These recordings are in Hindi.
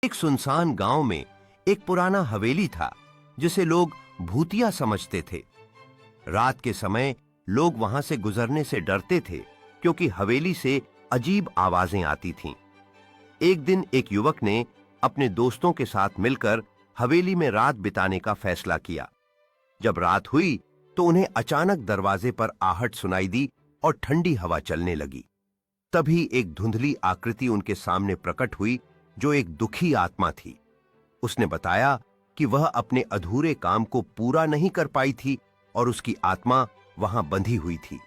एक सुनसान गांव में एक पुराना हवेली था जिसे लोग भूतिया समझते थे। रात के समय लोग वहां से गुजरने से डरते थे क्योंकि हवेली से अजीब आवाजें आती थीं। एक दिन एक युवक ने अपने दोस्तों के साथ मिलकर हवेली में रात बिताने का फैसला किया। जब रात हुई तो उन्हें अचानक दरवाजे पर आहट सुनाई दी और ठंडी हवा चलने लगी। तभी एक धुंधली आकृति उनके सामने प्रकट हुई जो एक दुखी आत्मा थी। उसने बताया कि वह अपने अधूरे काम को पूरा नहीं कर पाई थी और उसकी आत्मा वहां बंधी हुई थी।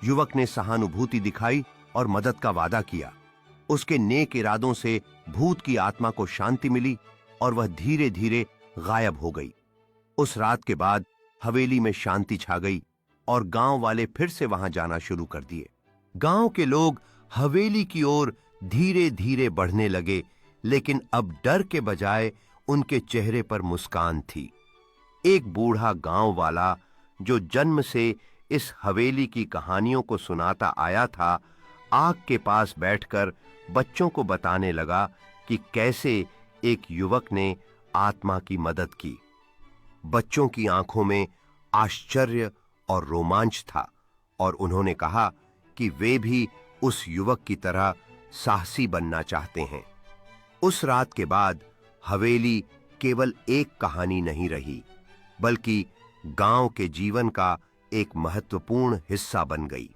युवक ने सहानुभूति दिखाई और मदद का वादा किया। उसके नेक इरादों से भूत की आत्मा को शांति मिली और वह धीरे धीरे गायब हो गई। उस रात के बाद हवेली में शांति छा गई और गांव वाले फिर से वहां जाना शुरू कर दिए। गांव के लोग हवेली की ओर धीरे धीरे बढ़ने लगे, लेकिन अब डर के बजाय उनके चेहरे पर मुस्कान थी। एक बूढ़ा गांव वाला जो जन्म से इस हवेली की कहानियों को सुनाता आया था, आग के पास बैठकर बच्चों को बताने लगा कि कैसे एक युवक ने आत्मा की मदद की। बच्चों की आंखों में आश्चर्य और रोमांच था और उन्होंने कहा कि वे भी उस युवक की तरह साहसी बनना चाहते हैं। उस रात के बाद हवेली केवल एक कहानी नहीं रही, बल्कि गांव के जीवन का एक महत्वपूर्ण हिस्सा बन गई।